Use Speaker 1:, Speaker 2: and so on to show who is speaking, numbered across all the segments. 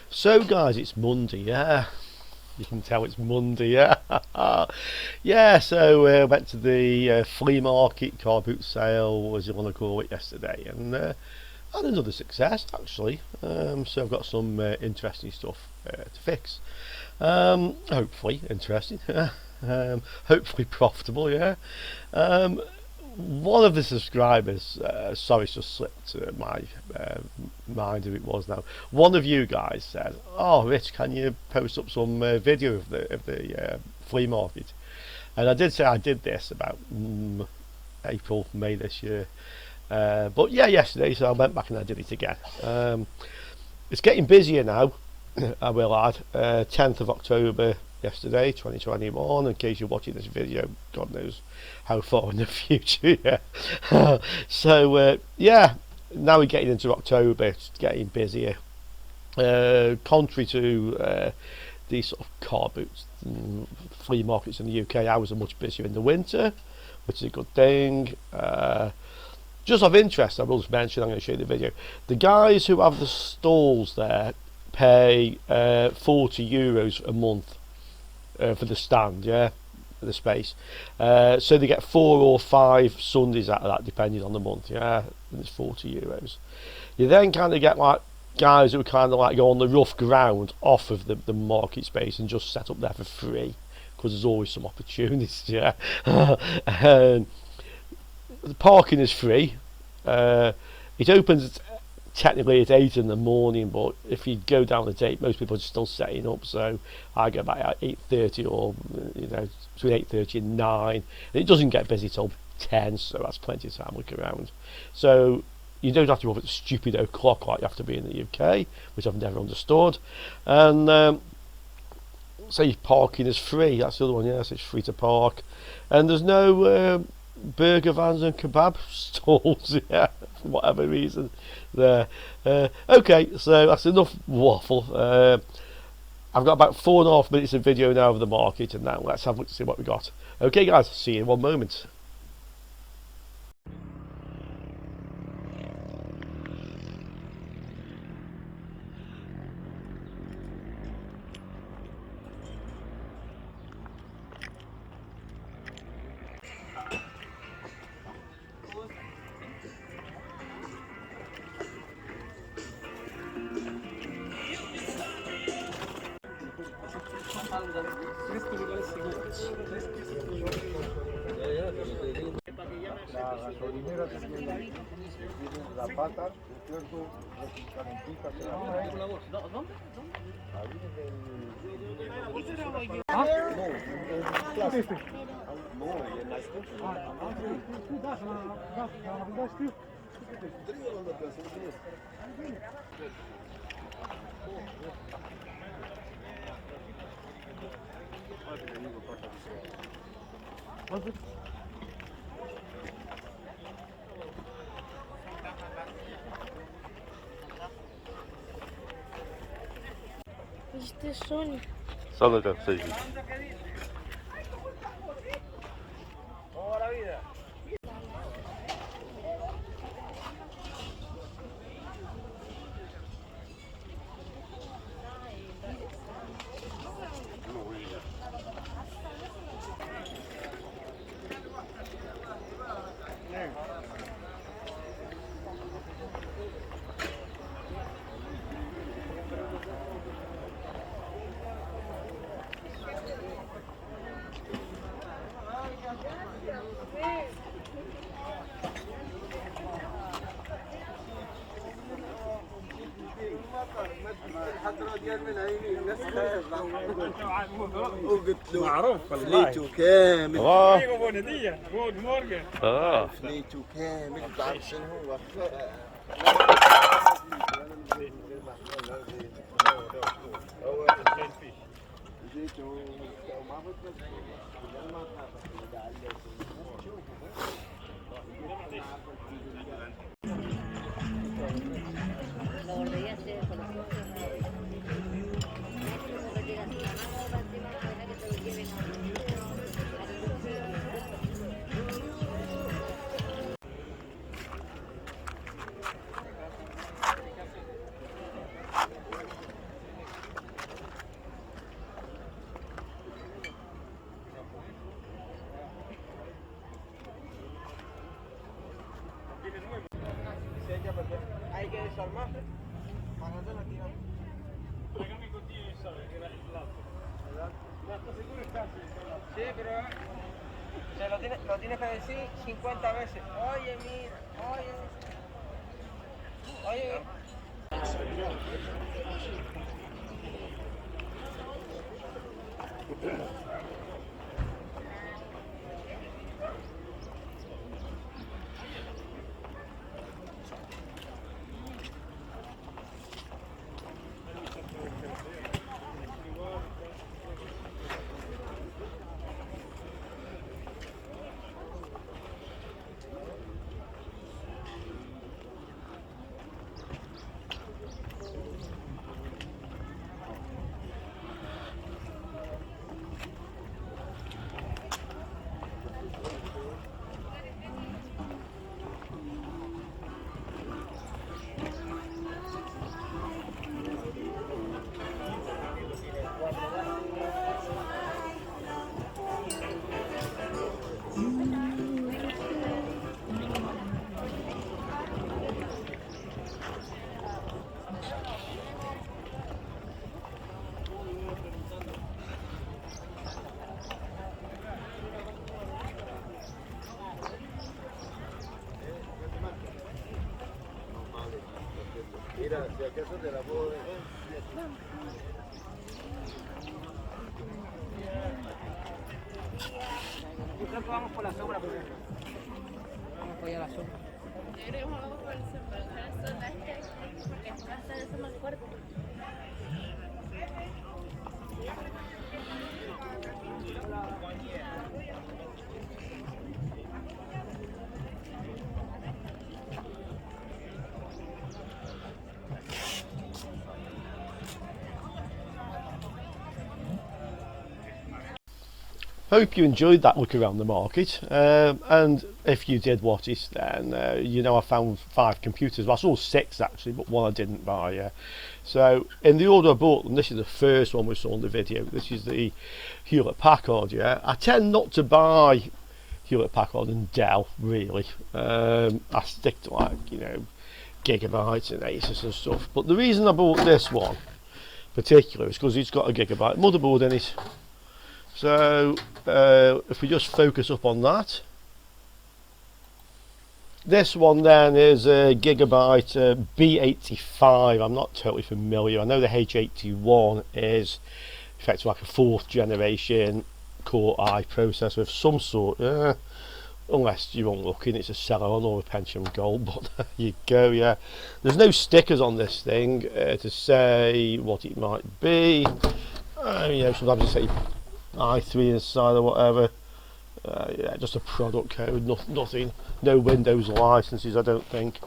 Speaker 1: So guys, it's Monday, yeah. You can tell it's Monday, yeah. Yeah, so went to the flea market, car boot sale, as you want to call it, yesterday, and had another success actually. So I've got some interesting stuff to fix. Hopefully interesting, hopefully profitable, yeah. Um, One of the subscribers, sorry, it's just slipped my mind who it was now. One of you guys said, "Oh, Rich, can you post up some video of the flea market?" And I did say I did this about April, May this year. But yeah, yesterday, so I went back and I did it again. It's getting busier now. I will add. 10th of October yesterday, 2021. In case you're watching this video, God knows how far in the future. Yeah. So yeah, now we're getting into October. It's getting busier. Contrary to these sort of car boots flea markets in the UK, ours are much busier in the winter, which is a good thing. Just of interest, I will just mention, I'm going to show you the video. The guys who have the stalls there pay €40 a month for the stand, yeah, for the space. So they get 4 or 5 Sundays out of that, depending on the month, yeah, and it's €40. You then kind of get like guys who kind of like go on the rough ground off of the market space and just set up there for free, because there's always some opportunities, yeah. And the parking is free. It opens technically at 8 in the morning, but if you go down the date, most people are still setting up. So I go back at 8:30, or between 8:30 and 9. And it doesn't get busy till 10, so that's plenty of time to look around. So you don't have to have a stupid o'clock like you have to be in the UK, which I've never understood. And say parking is free. That's the other one. Yes, it's free to park, and there's no burger vans and kebab stalls, yeah, for whatever reason there. Okay, so that's enough waffle. I've got about 4.5 minutes of video now of the market, and now let's have a look to see what we got. Okay guys, see you in one moment.
Speaker 2: La gasolinera tiene la pata, ¿cierto? Calentita, ¿dónde? Ahí en el... ¿Ah? No, en plástico. No, en la estufa.
Speaker 3: Este es Sony.
Speaker 1: Solo que sí.
Speaker 2: وقلت له
Speaker 4: معروف
Speaker 2: فليته كامل.
Speaker 4: جود مورجن.
Speaker 2: فليته كامل بعد شنو هو
Speaker 5: Sí, pero se lo tienes que decir 50 veces. Oye, mira, oye.
Speaker 2: Mira, si acaso te la puedo dejar.
Speaker 5: Yo creo que vamos por la sombra primero. Vamos por allá a la sombra.
Speaker 3: Yo creo que vamos por el centro, porque va a estar eso más fuerte.
Speaker 1: Hope you enjoyed that look around the market, and if you did watch it, then you know I found 5 computers. Well, I saw 6 actually, but one I didn't buy. Yeah. So in the order I bought them, this is the first one we saw in the video. This is the Hewlett Packard. Yeah, I tend not to buy Hewlett Packard and Dell really. I stick to, like, you know, Gigabyte and Asus and stuff. But the reason I bought this one particular is because it's got a Gigabyte motherboard in it. So if we just focus up on that, this one then is a Gigabyte B85. I'm not totally familiar. I know the H81 is effectively like a 4th generation Core I processor of some sort, unless you're unlucky and it's a Celeron or a Pentium Gold, but there you go. Yeah, there's no stickers on this thing to say what it might be. You know, sometimes you say i3 inside or whatever. Yeah, just a product code, nothing, no Windows licenses, I don't think.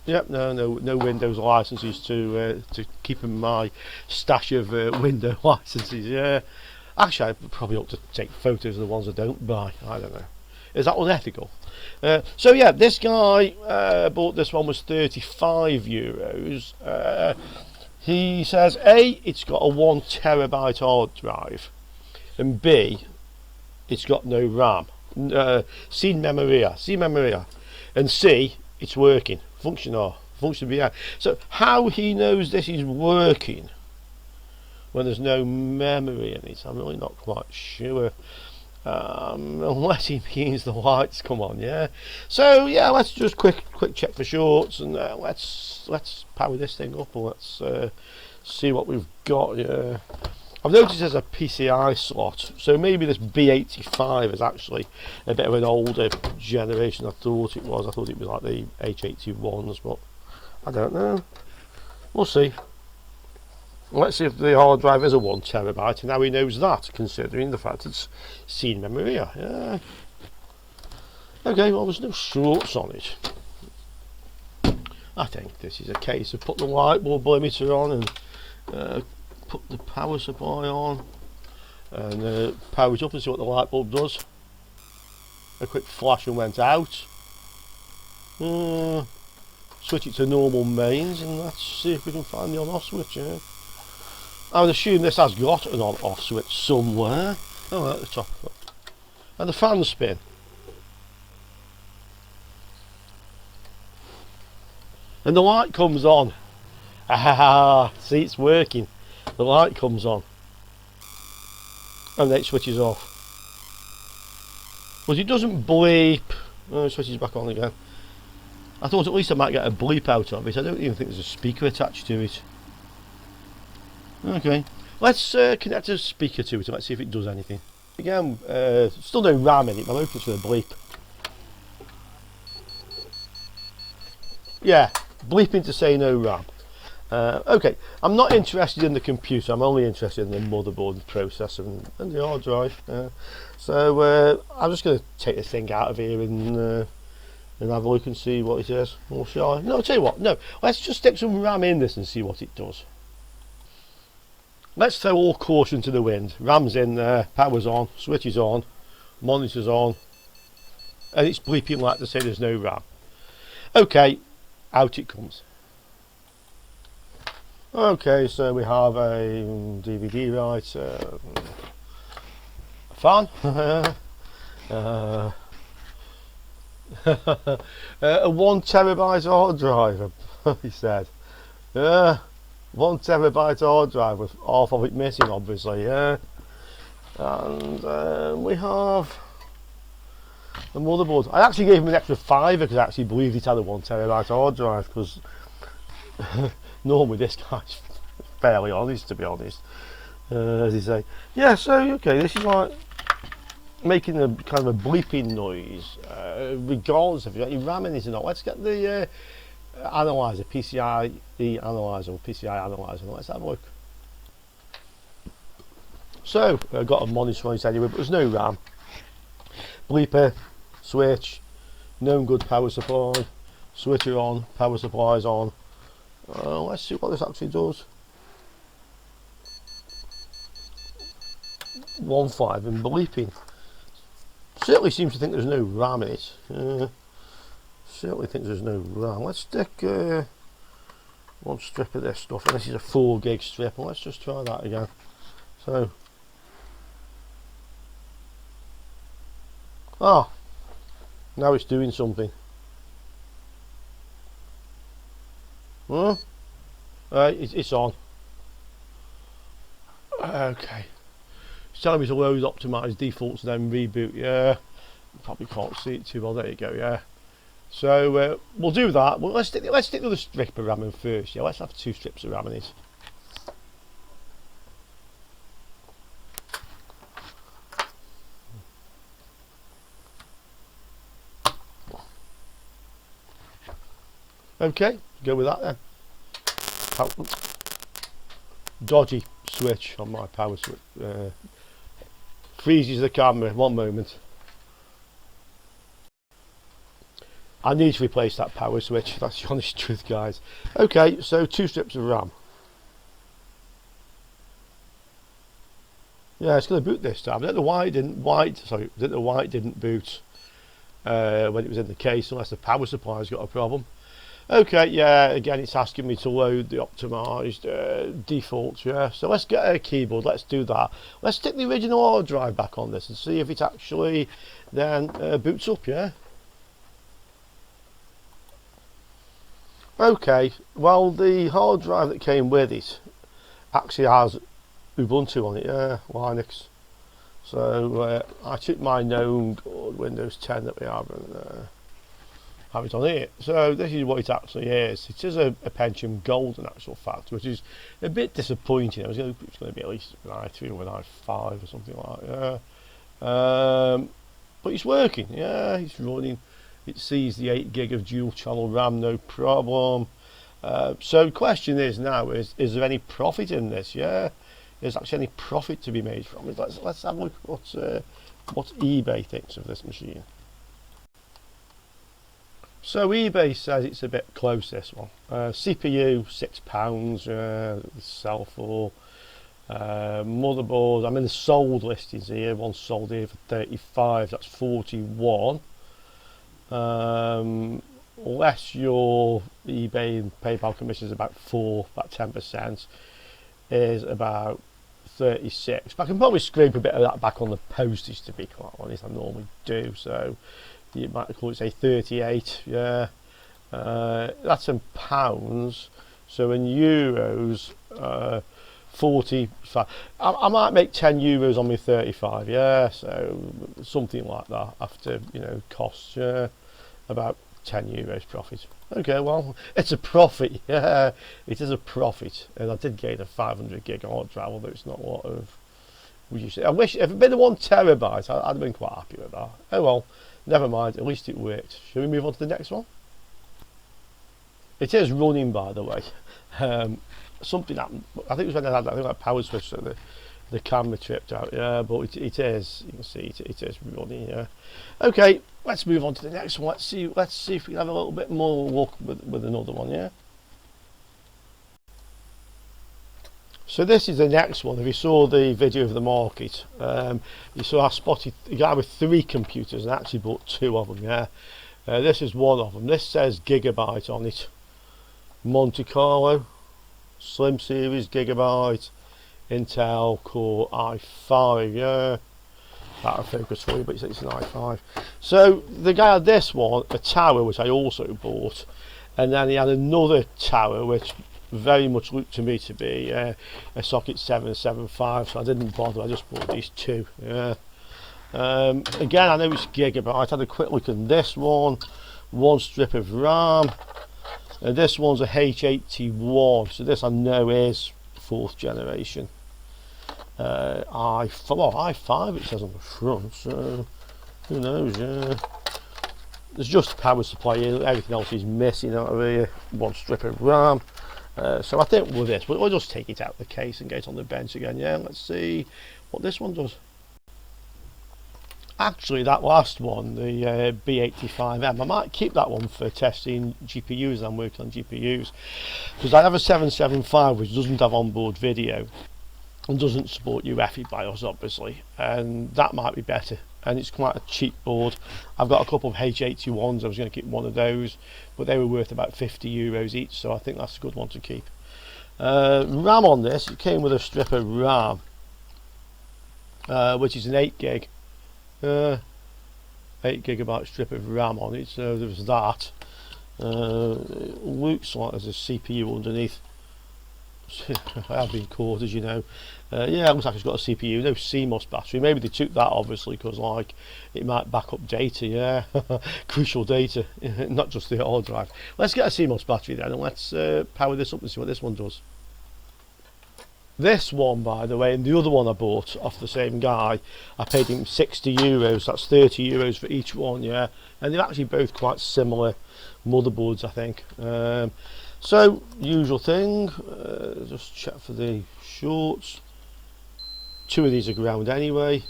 Speaker 1: Yep, no Windows licenses to keep in my stash of Windows licenses. Yeah, actually, I probably ought to take photos of the ones I don't buy. I don't know. Is that unethical? So yeah, this guy bought this one, was €35. He says A, it's got a 1 terabyte hard drive, and B, it's got no RAM. Sin memoria, and C, it's working. Function yeah. So how he knows this is working when there's no memory in it, I'm really not quite sure. Unless he means the lights come on. Yeah. So yeah, let's just quick check for shorts, and let's power this thing up, and let's see what we've got. Yeah. I've noticed there's a PCI slot, so maybe this B85 is actually a bit of an older generation. I thought it was like the H81s, but I don't know. We'll see. Let's see if the hard drive is a 1 terabyte, and how he knows that, considering the fact it's seen memory. Yeah. Okay, well, there's no shorts on it. I think this is a case of put the light bulb limiter on and put the power supply on and power it up and see what the light bulb does. A quick flash and went out. Switch it to normal mains, and let's see if we can find the on-off switch. Yeah. I would assume this has got an on-off switch somewhere. Oh, at the top. And the fan spin. And the light comes on Ah, see, it's working. The light comes on and then it switches off. But it doesn't bleep. Oh, it switches back on again. I thought at least I might get a bleep out of it. I don't even think there's a speaker attached to it. Okay, let's connect a speaker to it and let's see if it does anything. Again, still no RAM in it, but I'm hoping it's going to bleep. Yeah, bleeping to say no RAM. Okay, I'm not interested in the computer, I'm only interested in the motherboard and processor and the hard drive. So I'm just going to take this thing out of here and have a look and see what it is. Or shall I? No, I'll tell you what, no, let's just stick some RAM in this and see what it does. Let's throw all caution to the wind. RAM's in there, power's on, switch is on, monitor's on, and it's bleeping like to say there's no RAM. Okay, out it comes. Okay, so we have a DVD writer, a fan, a 1 terabyte hard drive, he said. 1 terabyte hard drive with half of it missing, obviously, yeah. And we have the motherboard. I actually gave him an extra £5 because I actually believed it had a 1 terabyte hard drive, because normally this guy's fairly honest, to be honest, as you say. Yeah, so okay, this is like making a kind of a bleeping noise, regardless if you've got any RAM in it or not. Let's get the analyzer, PCI analyzer or PCI analyzer. Let's have a look. So I've got a monitor on it anyway, but there's no RAM. Bleeper, switch, known good power supply, switcher on, power supplies on. Let's see what this actually does. 1.5 and bleeping. Certainly seems to think there's no RAM in it. Certainly thinks there's no RAM. Let's stick one strip of this stuff, and this is a 4 gig strip, and let's just try that again. So, now it's doing something. It's on. Okay. It's telling me to load optimize defaults and then reboot. Yeah, probably can't see it too well. There you go. Yeah. So we'll do that. Well, let's stick with the strip of RAM in first. Yeah, let's have 2 strips of RAM in it. Okay, go with that then. Dodgy switch on my power switch. Freezes the camera. One moment. I need to replace that power switch. That's the honest truth, guys. Okay, so 2 strips of RAM. Yeah, it's going to boot this time. I don't know why it didn't. I don't know why it didn't boot when it was in the case, unless the power supply's got a problem. Okay, yeah, again it's asking me to load the optimized defaults, yeah. So let's get a keyboard, let's do that. Let's stick the original hard drive back on this and see if it actually then boots up, yeah. Okay, well the hard drive that came with it actually has Ubuntu on it, yeah, Linux. So I took my known Windows 10 that we have and have it on here. So this is what it actually is. It is a Pentium Gold in actual fact, which is a bit disappointing. It's going to be at least an i3 or an i5 or something like that. But it's working. Yeah, it's running. It sees the 8 gig of dual channel RAM, no problem. So the question is now: is there any profit in this? Yeah, is actually any profit to be made from it? Let's have a look at what eBay thinks of this machine. So eBay says it's a bit close, this one. CPU £6, sell for. Motherboard, I'm in the sold listings here. One sold here for 35, that's 41. Less your eBay and PayPal commission is about 10%, is about 36. But I can probably scrape a bit of that back on the postage, to be quite honest. I normally do, so you might call it, say, 38. Yeah, that's in pounds. So in euros, 45. I might make 10 euros on my 35. Yeah, so something like that after, you know, costs. Yeah, about 10 euros profit. Okay, well, it's a profit. Yeah, it is a profit, and I did gain a 500 gig hard drive, although it's not a lot of. I wish if it had been a 1 terabyte, I'd have been quite happy with that. Oh well, never mind. At least it worked. Shall we move on to the next one? It is running, by the way. Something happened. I think it was when I had that power switch, so the camera tripped out. Yeah, but it is. You can see it is running. Yeah. Okay, let's move on to the next one. Let's see if we can have a little bit more luck with another one. Yeah. So this is the next one. If you saw the video of the market, you saw I spotted a guy with 3 computers and actually bought 2 of them. Yeah, this is one of them. This says Gigabyte on it. Monte Carlo, Slim Series Gigabyte, Intel Core i5. Yeah, that'll focus for you, but it's an i5. So the guy had this one, a tower, which I also bought, and then he had another tower, which very much looked to me to be a socket 775, so I didn't bother. I just bought these 2. Yeah. Again, I know it's Gigabyte. I had a quick look at this one strip of RAM, and this one's a H81, so this I know is 4th generation. i5 it says on the front, so who knows. Yeah, there's just a power supply here, everything else is missing out of here. 1 strip of RAM. So I think with this, we'll just take it out of the case and get it on the bench again. Yeah, let's see what this one does. Actually, that last one, the B85M, I might keep that one for testing GPUs. I'm working on GPUs because I have a 775 which doesn't have onboard video and doesn't support UEFI BIOS, obviously, and that might be better. And it's quite a cheap board. I've got a couple of H81s. I was going to keep one of those, but they were worth about 50 euros each, so I think that's a good one to keep. RAM on this, it came with a strip of RAM, which is an 8 gig. 8 gigabyte strip of RAM on it, so there was that. It looks like there's a CPU underneath. I have been caught, as you know. Yeah, it looks like it's got a CPU, no Cmos battery. Maybe they took that obviously because like it might back up data. Yeah, crucial data, not just the hard drive. Let's get a Cmos battery then, and let's power this up and see what this one does. This one, by the way, and the other one I bought off the same guy, I paid him 60 euros. That's 30 euros for each one. Yeah, and they're actually both quite similar motherboards, I think. So usual thing, just check for the shorts. 2 of these are ground anyway,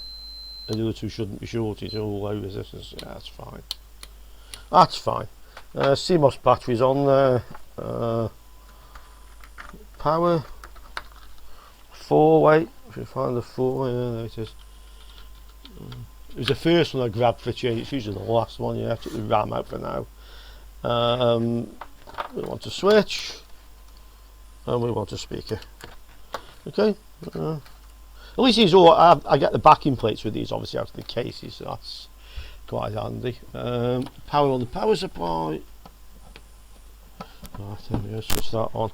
Speaker 1: and the other 2 shouldn't be shorted. All low resistance. Yeah, that's fine. That's fine. CMOS batteries on there. Power 4. Wait, if you find the 4, yeah, there it is. It was the first one I grabbed for change. It's usually the last one. Yeah, I took the RAM out for now. We want a switch, and we want a speaker. Okay. At least these all, I get the backing plates with these obviously out of the cases, so that's quite handy. Power on the power supply. Right, there we go, switch that on.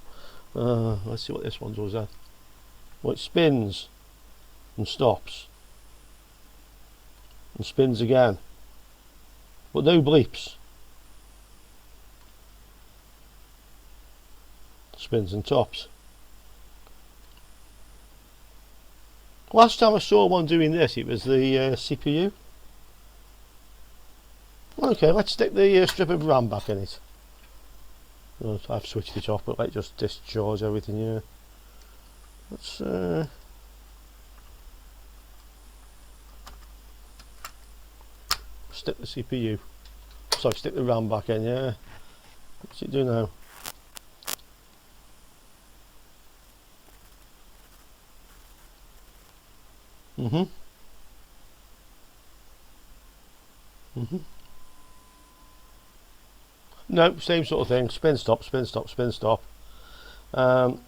Speaker 1: Let's see what this one does then. Well, it spins and stops and spins again, but no bleeps. Spins and tops. Last time I saw one doing this, it was the CPU. Okay, let's stick the strip of RAM back in it. Oh, I've switched it off, but let it just discharge everything here. Let's stick the CPU. Sorry, stick the RAM back in. Yeah. What's it do now? No, same sort of thing. Spin stop, spin stop, spin stop. No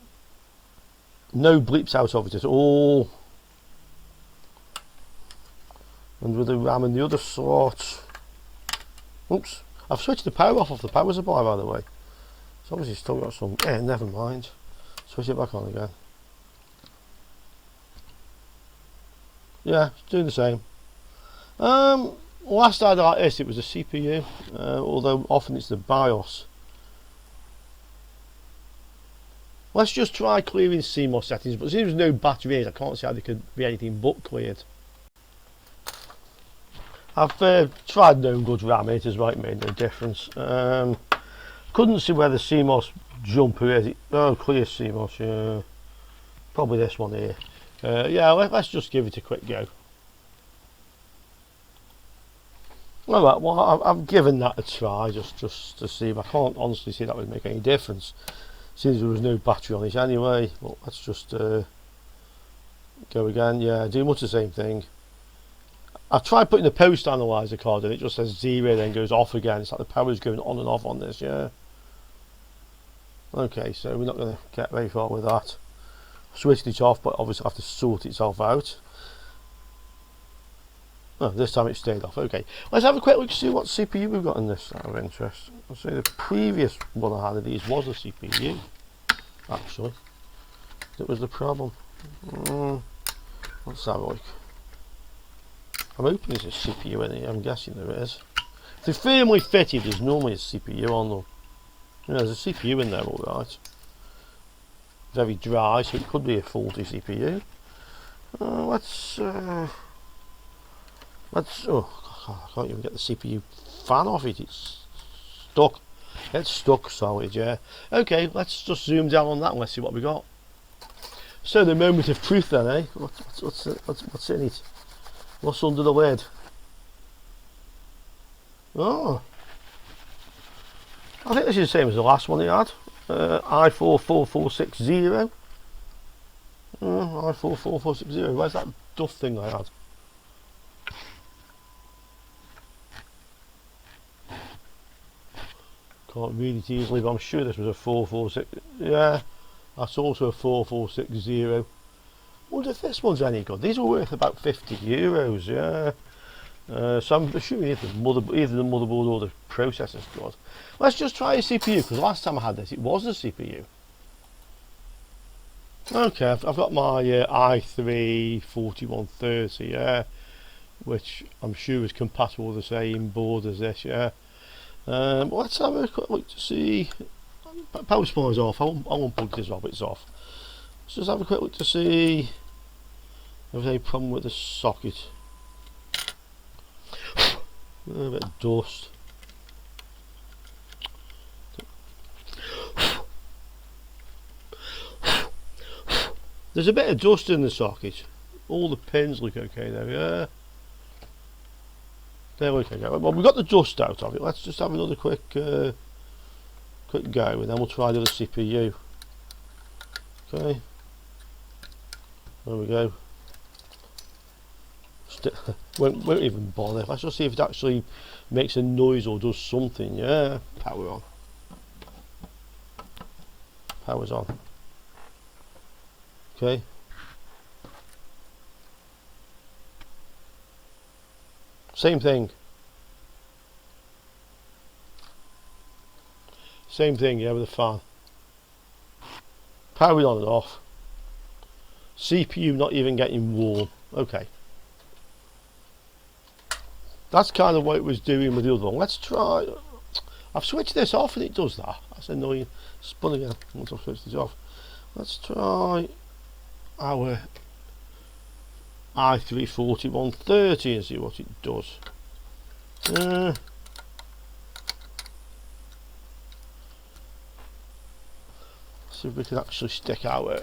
Speaker 1: bleeps out of it at all. And with the RAM in the other slot. Oops, I've switched the power off the power supply, by the way. It's obviously still got some. Never mind. Switch it back on again. Yeah, it's doing the same. Last I had like this, it was a CPU, although often it's the BIOS. Let's just try clearing Cmos settings, but since there's no battery in, I can't see how they could be anything but cleared. I've tried known good rammeters, right, made no difference. Couldn't see where the Cmos jumper is. Oh, clear Cmos, yeah. Probably this one here. Yeah, let's just give it a quick go. Alright, well, I've given that a try just to see if I can't honestly see that would make any difference since there was no battery on it anyway. But let's just go again. Yeah, do much the same thing. I've tried putting the post analyzer card in, it just says 0 then goes off again. It's like the power's going on and off on this, yeah. Okay, so we're not going to get very far with that. Switched it off, but obviously I have to sort itself out. Oh, this time it stayed off. Okay, let's have a quick look to see what CPU we've got in this out of interest. I'll say the previous one I had of these was a CPU, actually. That was the problem. Let's have a look. I'm hoping there's a CPU in it, I'm guessing there is. If they're firmly fitted, there's normally a CPU on them. Yeah, there's a CPU in there, alright. Very dry, so it could be a faulty CPU. Let's oh, I can't even get the CPU fan off it, it's stuck. It's stuck solid, yeah. Okay, let's just zoom down on that and let's see what we got. So the moment of truth then, eh? What's in it? What's under the lid? Oh, I think this is the same as the last one he had. I44460. I44460. Where's that duff thing I had? Can't read it easily, but I'm sure this was a 446. Yeah, that's also a 4460. Wonder if this one's any good. These were worth about €50, yeah. So I'm assuming either the motherboard or the processor's good. Let's just try a CPU, because last time I had this, it was a CPU. Okay, I've got my i3 4130, yeah, which I'm sure is compatible with the same board as this, yeah. Let's have a quick look to see. Power supply is off. I'll unplug this while it's off. Let's just have a quick look to see if there's any problem with the socket. A bit of dust. There's a bit of dust in the socket. All the pins look okay there, yeah. They look okay. Well, we've got the dust out of it. Let's just have another quick go, and then we'll try the other CPU. Okay. There we go. Won't even bother. Let's just see if it actually makes a noise or does something. Yeah. Power on. Power's on. Okay. Same thing. Same thing, yeah, with the fan. Powered on and off. CPU not even getting warm. Okay. That's kind of what it was doing with the other one. Let's try. I've switched this off and it does that. That's annoying. Spun again once I've switched this off. Let's try our i3 4130 and see what it does. See if we can actually stick our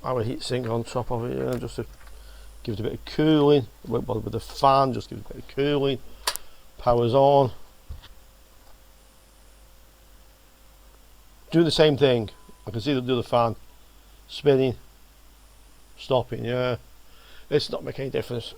Speaker 1: heatsink on top of it, just to give it a bit of cooling. Won't bother with the fan, just give it a bit of cooling. Power's on. Do the same thing. I can see the other fan spinning, stopping, yeah. It's not making any difference.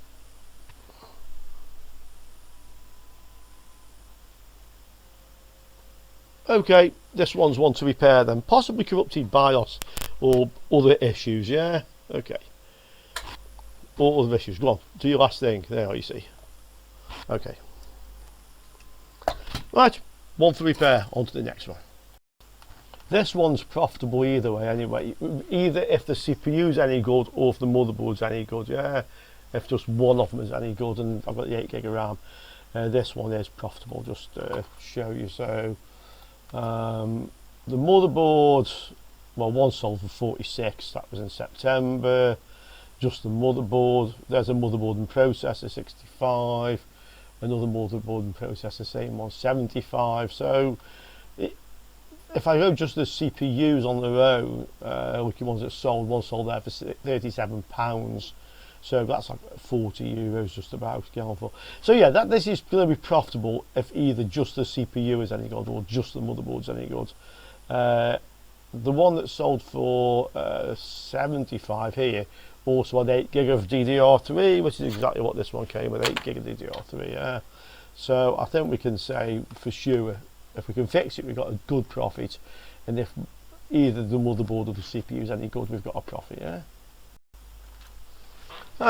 Speaker 1: Okay, this one's one to repair then. Possibly corrupted BIOS or other issues, yeah? Okay. Or other issues. Go on, do your last thing. There you see. Okay. Right, one for repair, on to the next one. This one's profitable either way anyway, either if the CPU's any good or if the motherboard's any good, yeah. If just one of them is any good, and I've got the 8 gig of RAM, this one is profitable, just to show you. So the motherboard, well, one sold for 46, that was in September. Just the motherboard, there's a motherboard and processor, 65, another motherboard and processor, same one, 75. So if I go just the CPUs on their own, looking ones that sold, one sold there for £37, so that's like €40 just about going for. So yeah, this is going to be profitable if either just the CPU is any good or just the motherboard's any good. The one that sold for 75 here also had 8 gig of DDR3, which is exactly what this one came with, 8 gig of DDR3. Yeah. So I think we can say for sure, if we can fix it, we've got a good profit, and if either the motherboard or the CPU is any good, we've got a profit. Yeah.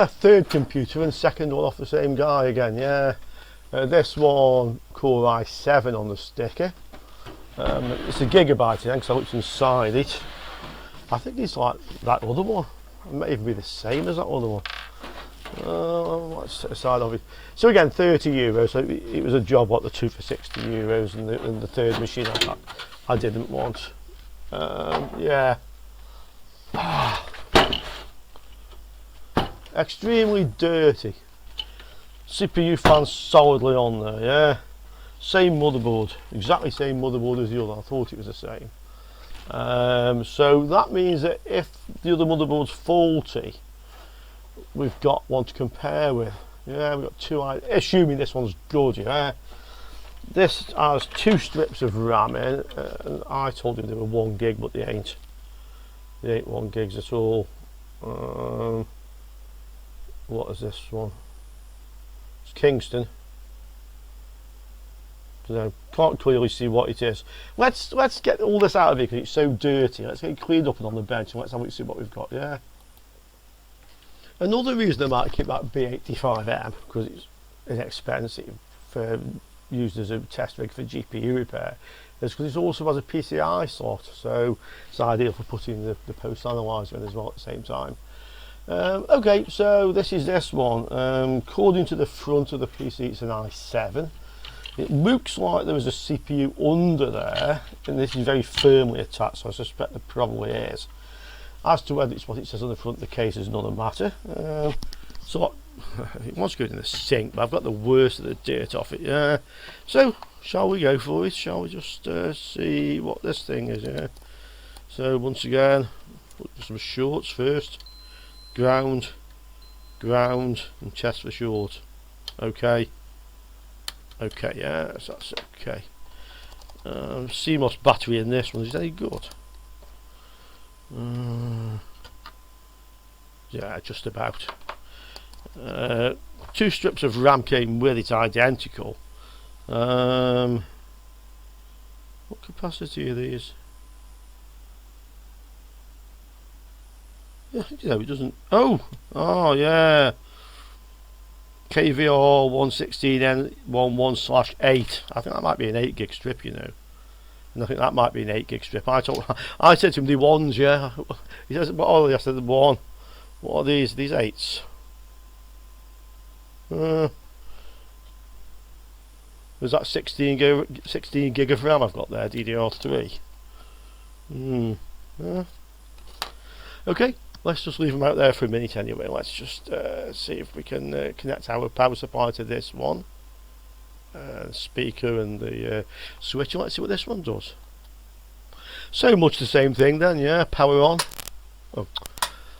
Speaker 1: Third computer and second one off the same guy again. Yeah. This one Core i7 on the sticker. It's a gigabyte again, because I looked inside it. I think it's like that other one. It may even be the same as that other one. Let's set aside of it. So again, €30. So it was a job what the two for €60, and the third machine I didn't want. Yeah. Extremely dirty. CPU fan solidly on there. Yeah. Same motherboard, exactly same motherboard as the other. I thought it was the same. So that means that if the other motherboard's faulty, we've got one to compare with. Yeah, we've got two, assuming this one's good. Yeah, this has 2 strips of RAM in, and I told you they were 1 gig, but they ain't 1 gigs at all. What is this one? It's Kingston. So can't clearly see what it is. Let's get all this out of it because it's so dirty. Let's get it cleaned up and on the bench, and let's have a see what we've got. Yeah. Another reason I might keep that B85M, because it's expensive for used as a test rig for GPU repair, is because it also has a PCI slot, so it's ideal for putting the post analyzer in as well at the same time. Okay, so this is this one. According to the front of the PC, it's an i7. It looks like there was a CPU under there, and this is very firmly attached, so I suspect there probably is. As to whether it's what it says on the front of the case is another matter. So it was good in the sink, but I've got the worst of the dirt off it. Yeah. So shall we go for it? Shall we just see what this thing is? Yeah. So once again, put some shorts first. Ground, and chest for short. Okay. Okay, yeah, that's okay. Cmos battery in this one, is any good? Yeah, just about. 2 strips of RAM came with it, identical. What capacity are these? Yeah, you know, it doesn't. Oh, yeah. KVR 116N11/8. I think that might be an 8 gig strip, you know. And I think that might be an 8 gig strip. I said to him, the ones, yeah. He says, oh, I said the one. What are these? These 8s. Was that 16 gig of RAM I've got there, DDR3? Okay. Let's just leave them out there for a minute anyway. Let's just see if we can connect our power supply to this one. Speaker and the switch. Let's see what this one does. So much the same thing then, yeah. Power on. Oh,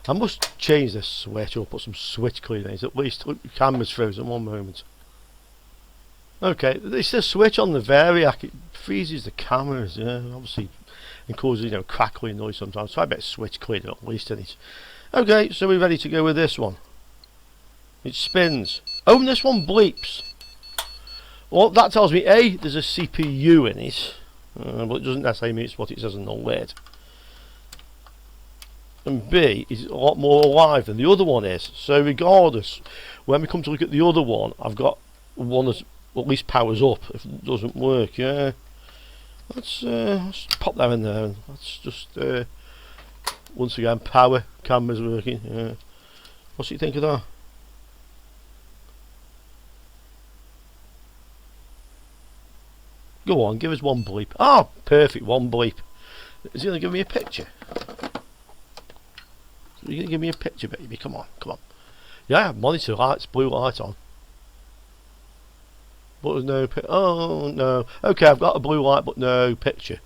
Speaker 1: I must change this switch or put some switch cleaners. At least look, the camera's frozen. One moment. Okay, it's the switch on the Variac. It freezes the cameras, yeah. Obviously, and causes, you know, crackling noise sometimes. So I bet switch cleaner at least in it. Okay, so we're ready to go with this one. It spins. Oh, and this one bleeps. Well, that tells me A, there's a CPU in it, but it doesn't necessarily mean it's what it says on the lid. And B, is a lot more alive than the other one is. So regardless, when we come to look at the other one, I've got one that at least powers up if it doesn't work. Yeah. let's pop that in there and let's just once again power camera's working. What do you think of that? Go on, give us one bleep. Ah, perfect, one bleep. Is he going to give me a picture? Are you going to give me a picture, baby? Come on, come on. Yeah, monitor lights, blue light on. But there's no oh no. Okay, I've got a blue light but no picture.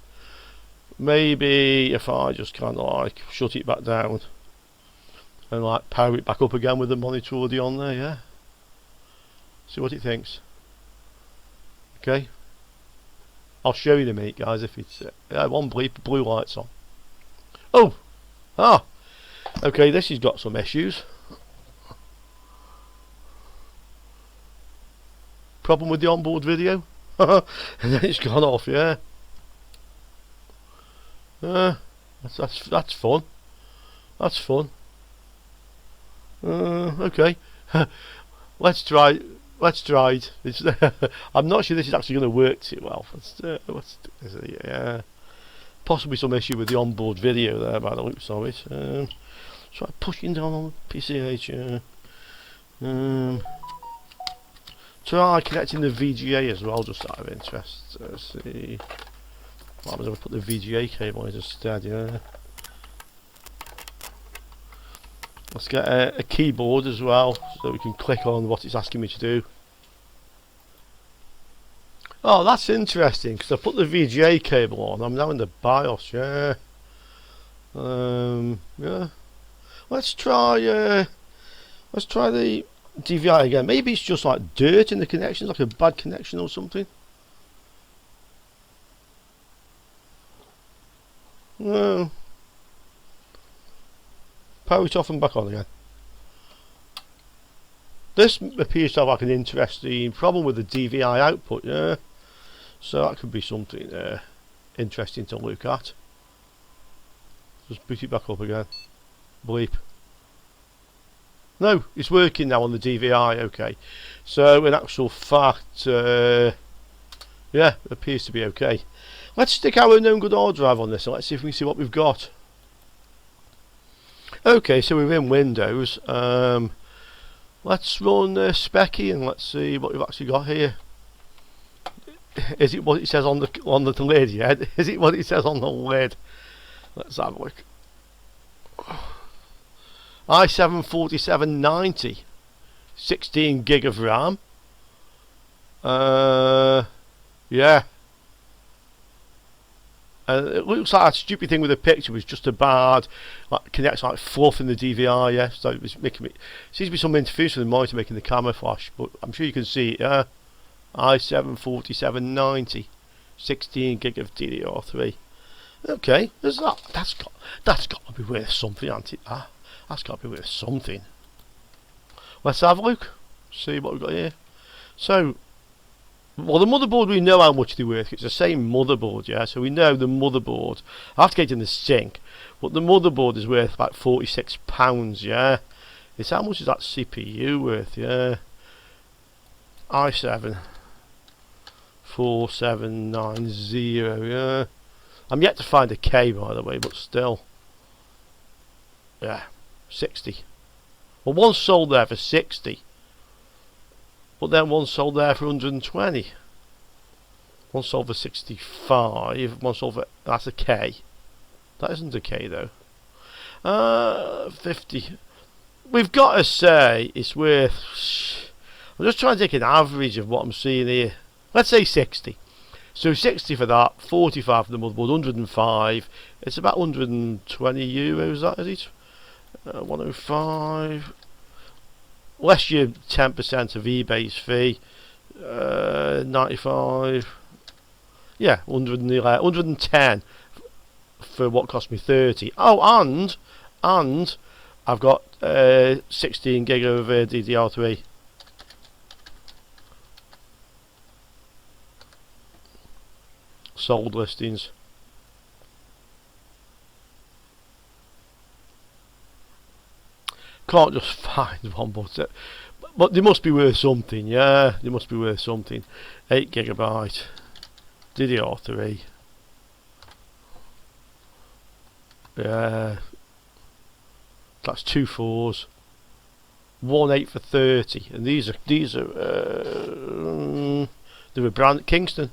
Speaker 1: Maybe if I just kind of like shut it back down and like power it back up again with the monitor already on there, yeah. See what it thinks. Okay. I'll show you in a minute, guys, if it's one bleep, blue lights on. Oh! Ah! Okay, this has got some issues. Problem with the onboard video? And then it's gone off, yeah. That's fun. That's fun. Okay. Let's try it. I'm not sure this is actually going to work too well. Yeah. Possibly some issue with the onboard video there by the looks of it. Try pushing down on the PCH. Try connecting the VGA as well, just out of interest. See what happens if I put the VGA cable in instead. Yeah. Let's get a keyboard as well, so we can click on what it's asking me to do. Oh, that's interesting, because I put the VGA cable on. I'm now in the BIOS. Yeah. Yeah. Let's try the DVI again. Maybe it's just like dirt in the connections, like a bad connection or something. No. Power it off and back on again. This appears to have like an interesting problem with the DVI output, yeah. So that could be something interesting to look at. Just boot it back up again. Bleep. No, it's working now on the DVI, okay. So in actual fact, yeah, it appears to be okay. Let's stick our known good hard drive on this and let's see if we can see what we've got. Okay, so we're in Windows. Let's run Specky and let's see what we've actually got here. Is it what it says on the lid? Yeah, is it what it says on the lid? Let's have a look. i7-4790, 16 gig of RAM. Yeah. It looks like a stupid thing with the picture was just a bad connects like fluff in the DVR, yeah. So it was making it seems to be some interference with the monitor making the camera flash, but I'm sure you can see it, yeah. i7-4790, 16 gig of DDR3. Okay, there's that. That's got to be worth something, hasn't it? That's got to be worth something. Let's have a look. See what we've got here. So, well, the motherboard, we know how much they're worth. It's the same motherboard, yeah. So we know the motherboard. I have to get it in the sink, but the motherboard is worth about £46, yeah. It's how much is that CPU worth, yeah. i7-4790, yeah. I'm yet to find a K, by the way, but still, yeah, 60. Well, one sold there for 60, but then one sold there for 120. One sold for 65. One sold for, that's a K. That isn't a K though. 50. We've got to say it's worth. I'm just trying to take an average of what I'm seeing here. Let's say 60. So 60 for that, 45 for the motherboard, 105. It's about 120 euros, that is it? 105. Less your 10% of eBay's fee. 95. Yeah, 111, 110 for what cost me 30. Oh, and I've got 16 gig of DDR3. Sold listings. Can't just find one, but they must be worth something. Yeah, they must be worth something. 8 GB DDR3. That's 2 4s, 1 8 for 30, and these are they were brand Kingston.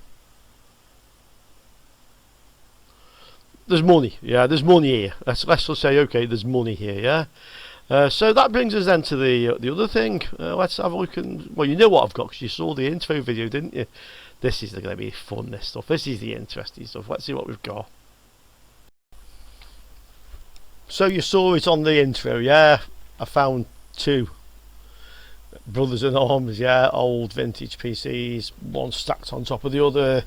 Speaker 1: There's money, yeah. There's money here. Let's just say, okay, there's money here, yeah. So that brings us then to the other thing. Let's have a look. And well, you know what I've got because you saw the intro video, didn't you? This is going to be fun. This stuff. This is the interesting stuff. Let's see what we've got. So you saw it on the intro, yeah. I found 2 brothers in arms, yeah, old vintage PCs, one stacked on top of the other.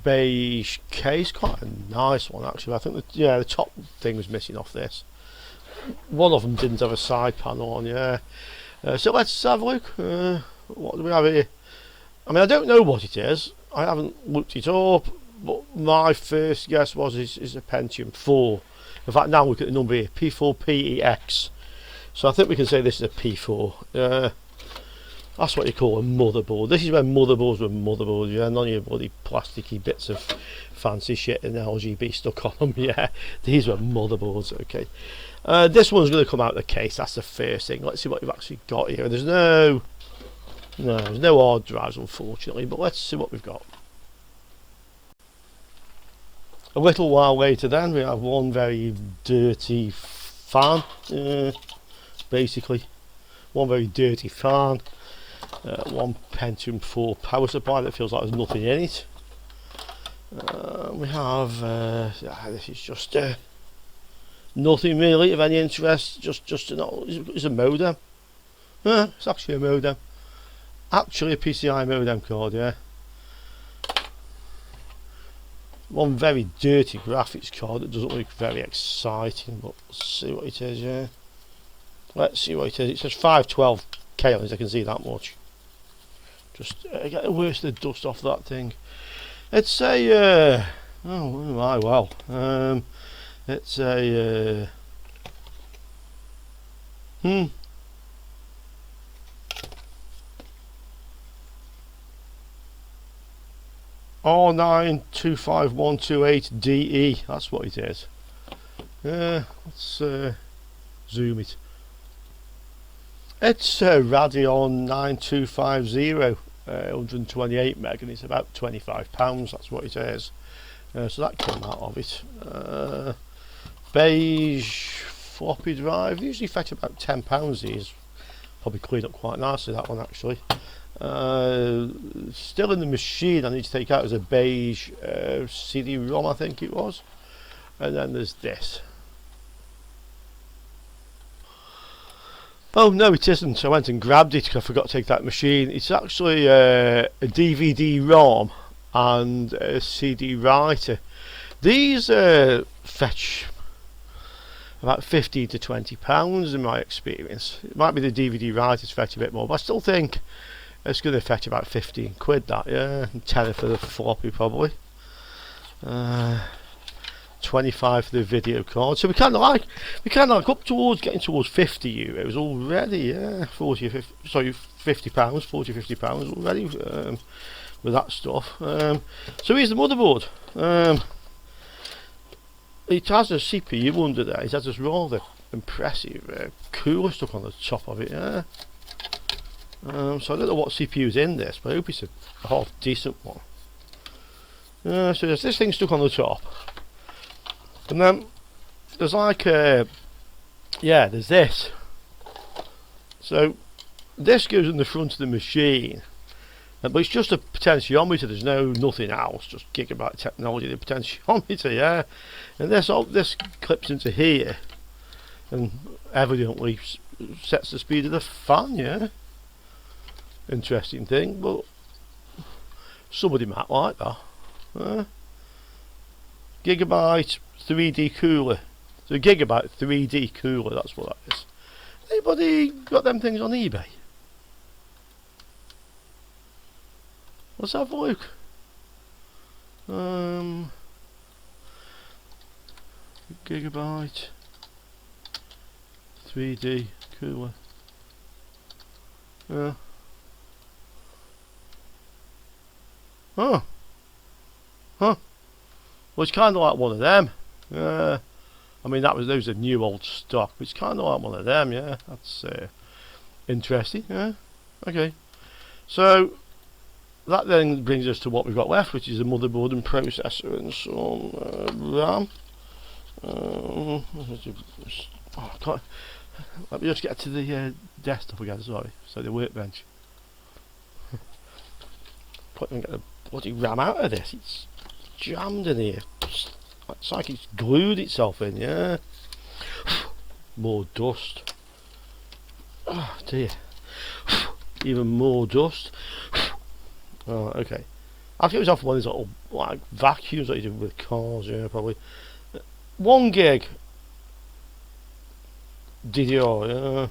Speaker 1: Beige case, quite a nice one actually. I think the top thing was missing off this. One of them didn't have a side panel on, yeah. So let's have a look. What do we have here? I mean, I don't know what it is. I haven't looked it up, but my first guess was is a Pentium 4. In fact, now look at the number here, P4PEX. So I think we can say this is a P4. That's what you call a motherboard. This is when motherboards were motherboards, yeah. None of your bloody plasticky bits of fancy shit and RGB stuck on them, yeah. These were motherboards, okay. This one's going to come out of the case. That's the first thing. Let's see what we've actually got here. There's no hard drives, unfortunately, but let's see what we've got. A little while later then, we have one very dirty fan, basically. One very dirty fan. One Pentium 4 power supply that feels like there's nothing in it. We have this is just nothing really of any interest. Just it's a modem. It's actually a modem. Actually a PCI modem card, yeah. One very dirty graphics card that doesn't look very exciting, but let's see what it is, yeah. Let's see what it is. It says 512 K, I can see that much. Just get the worst of the dust off that thing. It's a oh my well. It's a R925128DE. That's what it is. Let's zoom it. It's a Radeon 9250, 128 meg, and it's about £25. That's what it is. So that came out of it. Beige floppy drive, usually fetch about £10. These probably cleaned up quite nicely, that one actually. Still in the machine, I need to take out as a beige CD-ROM, I think it was. And then there's this. Oh no, it isn't. I went and grabbed it because I forgot to take that machine. It's actually a DVD-ROM and a CD writer. These fetch about £15 to £20 in my experience. It might be the DVD writers fetch a bit more, but I still think it's going to fetch about 15 quid. That, yeah, and 10 for the floppy probably. 25 for the video card. So we kind of like up towards getting towards €50 already. Yeah, 40 or 50. Sorry, £50, 40 £50 already with that stuff. So here's the motherboard. It has a CPU under there. It has this rather impressive cooler stuck on the top of it. Yeah. So I don't know what CPU is in this, but I hope it's a half decent one. So there's this thing stuck on the top. And then there's like there's this. So this goes in the front of the machine, but it's just a potentiometer. There's nothing else, just gigabyte technology. The potentiometer, yeah. And this clips into here, and evidently sets the speed of the fan, yeah. Interesting thing, but somebody might like that. Gigabyte 3D cooler. So gigabyte 3D cooler, that's what that is. Anybody got them things on eBay? Let's have a look. Gigabyte 3D cooler. Yeah. Huh. Well, it's kind of like one of them. I mean, those are new old stock, which kind of like one of them, yeah. That's interesting, yeah. Okay, so that then brings us to what we've got left, which is a motherboard and processor and some RAM. I can't, let me just get to the desktop again, sorry, so the workbench. Can't even get the bloody RAM out of this, it's jammed in here. It's like it's glued itself in, yeah. More dust. Oh dear. Even more dust. Oh, okay. I'll get myself one of these little like vacuums that you do with cars, yeah, probably. 1 gig DDR, yeah.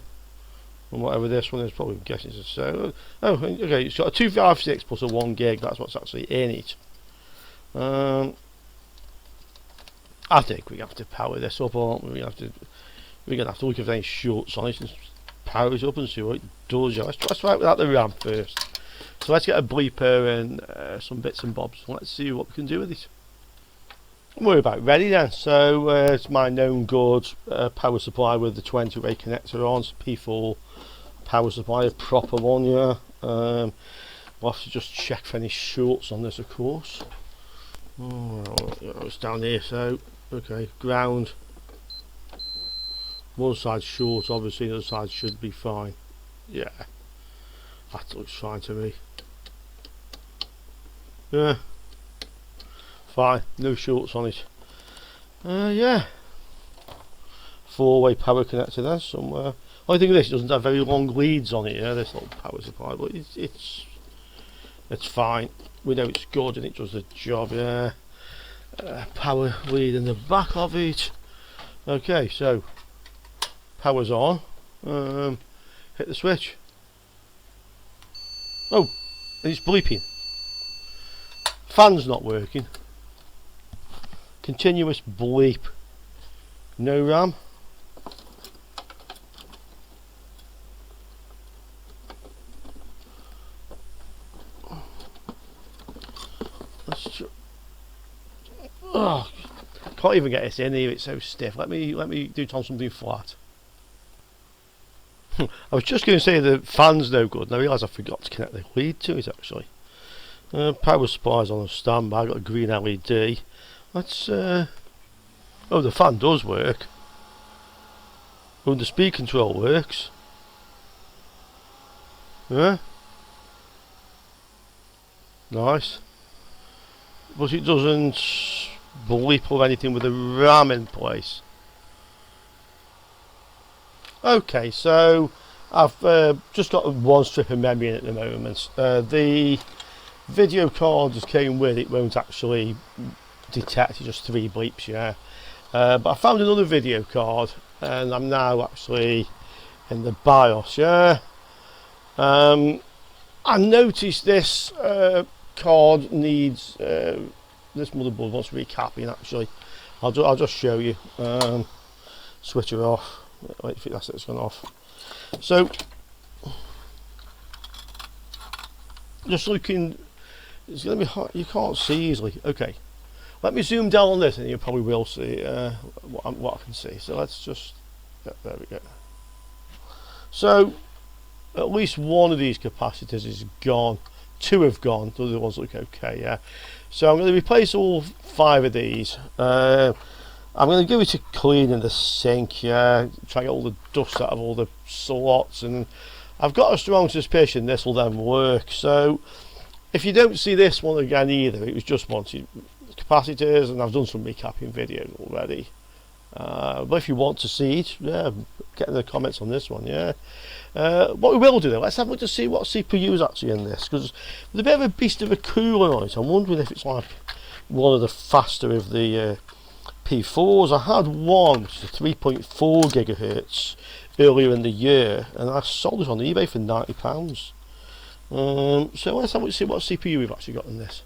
Speaker 1: And whatever this one is, probably I'm guessing it's a so. Oh, okay, it's got a 256 plus a 1 gig, that's what's actually in it. I think we have to power this up, aren't we? We're gonna have to look if there's any shorts on it and power it up and see what it does. Yeah. Let's try it without the RAM first. So let's get a bleeper and some bits and bobs. Let's see what we can do with it. We're about ready then. So it's my known good power supply with the 20-way connector on. It's P4 power supply, a proper one, yeah. We'll have to just check for any shorts on this, of course. Oh, it's down here, so okay, ground. One side short, obviously the other side should be fine. Yeah, that looks fine to me. Yeah, fine, no shorts on it. Yeah, 4-way power connector there somewhere. I think this doesn't have very long leads on it, yeah, this little power supply, but it's fine. We know it's good and it does the job, yeah. Power lead in the back of it. Okay, so power's on. Hit the switch. Oh, it's bleeping. Fan's not working. Continuous bleep. No RAM. Oh, can't even get this in here, it's so stiff. Let me do it on something flat. I was just going to say the fan's no good and I realised I forgot to connect the lead to it actually. Power supply's on a standby, I've got a green LED. Let's oh, the fan does work. Oh, the speed control works. Yeah. Nice. But it doesn't bleep or anything with the RAM in place. Okay, so I've just got one strip of memory in at the moment. The video card just came with it, won't actually detect, just 3 bleeps, yeah. But I found another video card and I'm now actually in the BIOS, yeah. I noticed this card needs this motherboard wants recapping actually. I'll just show you. Switch it off. Wait, I think that's it, it's gone off. So just looking, it's going to be hard, you can't see easily. Okay, let me zoom down on this and you probably will see what I can see. So let's just, yeah, there we go. So at least one of these capacitors is gone. 2 have gone, the other ones look okay, yeah. So I'm going to replace all 5 of these. I'm going to give it a clean in the sink, yeah, try to get all the dust out of all the slots, and I've got a strong suspicion this will then work. So if you don't see this one again either, it was just wanted capacitors, and I've done some recapping videos already. But if you want to see it, yeah, get in the comments on this one, yeah. What we will do though, let's have a look to see what CPU is actually in this, because there's a bit of a beast of a cooler on it. I'm wondering if it's like one of the faster of the P4s. I had one, which is 3.4 gigahertz earlier in the year, and I sold it on eBay for £90. So let's have a look to see what CPU we've actually got in this.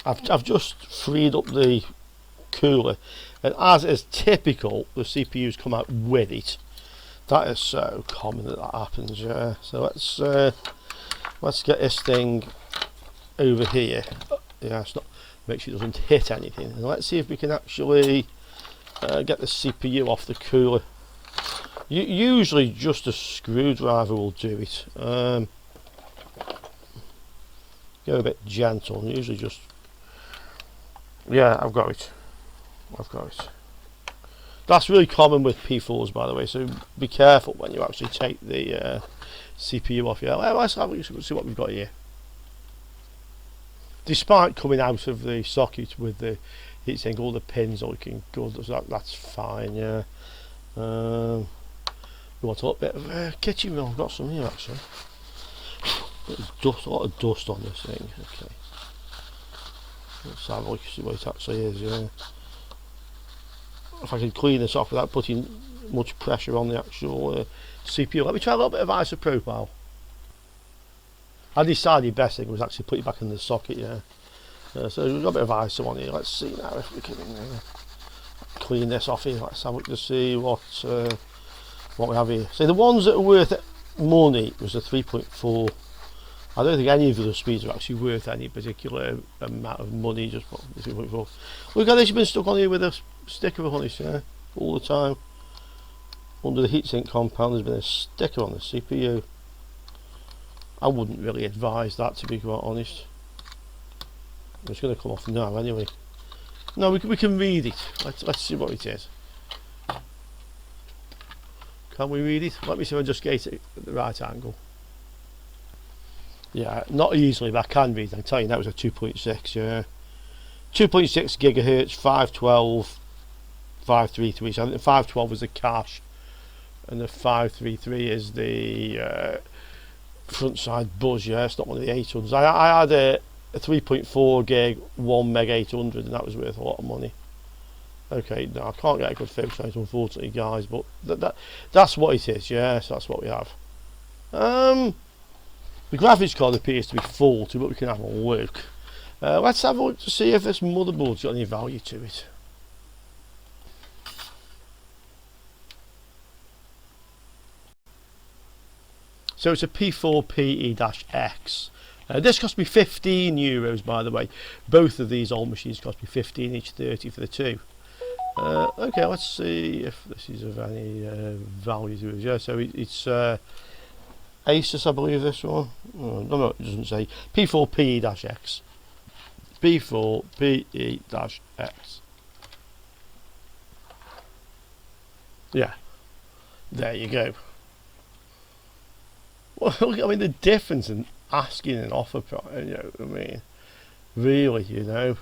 Speaker 1: I've just freed up the cooler, and as is typical, the CPUs come out with it. That is so common that happens, yeah. So let's get this thing over here. Yeah, it's make sure it doesn't hit anything. And let's see if we can actually get the CPU off the cooler. Usually just a screwdriver will do it. Go a bit gentle, and usually just, yeah, I've got it. That's really common with P4s, by the way, so be careful when you actually take the CPU off. Yeah, let's have a look, see what we've got here. Despite coming out of the socket with the heatsink, all the pins are looking good, so that's fine, yeah. We want a little bit of kitchen roll. I've got some here actually. A lot of dust on this thing. Okay. Let's have a look, see what it actually is, yeah. If I can clean this off without putting much pressure on the actual CPU. Let me try a little bit of isopropyl. I decided best thing was actually put it back in the socket, yeah. So we've got a bit of ISO on here. Let's see now if we can clean this off here. Let's have a look to see what we have here. So the ones that are worth money was the 3.4. I don't think any of the speeds are actually worth any particular amount of money, just the 3.4. Look at this, you've been stuck on here with a sticker on this, yeah, all the time. Under the heatsink compound there's been a sticker on the CPU. I wouldn't really advise that, to be quite honest. It's going to come off now anyway. No, we can read it. Let's see what it is. Can we read it? Let me see if I just get it at the right angle. Yeah, not easily, but I can read it. I can tell you that was a 2.6, yeah. 2.6 gigahertz, 512, 533. So I think the 512 was the cache, and the 533 is the front side buzz, yeah. It's not one of the 800s. I had a 3.4 gig 1 meg 800, and that was worth a lot of money. Okay, no, I can't get a good focus on it, unfortunately, guys, but that's what it is, yes, that's what we have. The graphics card appears to be faulty, but we can have a look. Let's have a look to see if this motherboard's got any value to it. So it's a P4PE-X. This cost me €15, by the way. Both of these old machines cost me 15 each, 30 for the two. Okay, let's see if this is of any value to it. Yeah, so it's Asus, I believe, this one. Oh, no, it doesn't say. P4PE-X. P4PE-X. Yeah, there you go. Well, I mean, the difference in asking an offer price, you know, I mean, really, you know,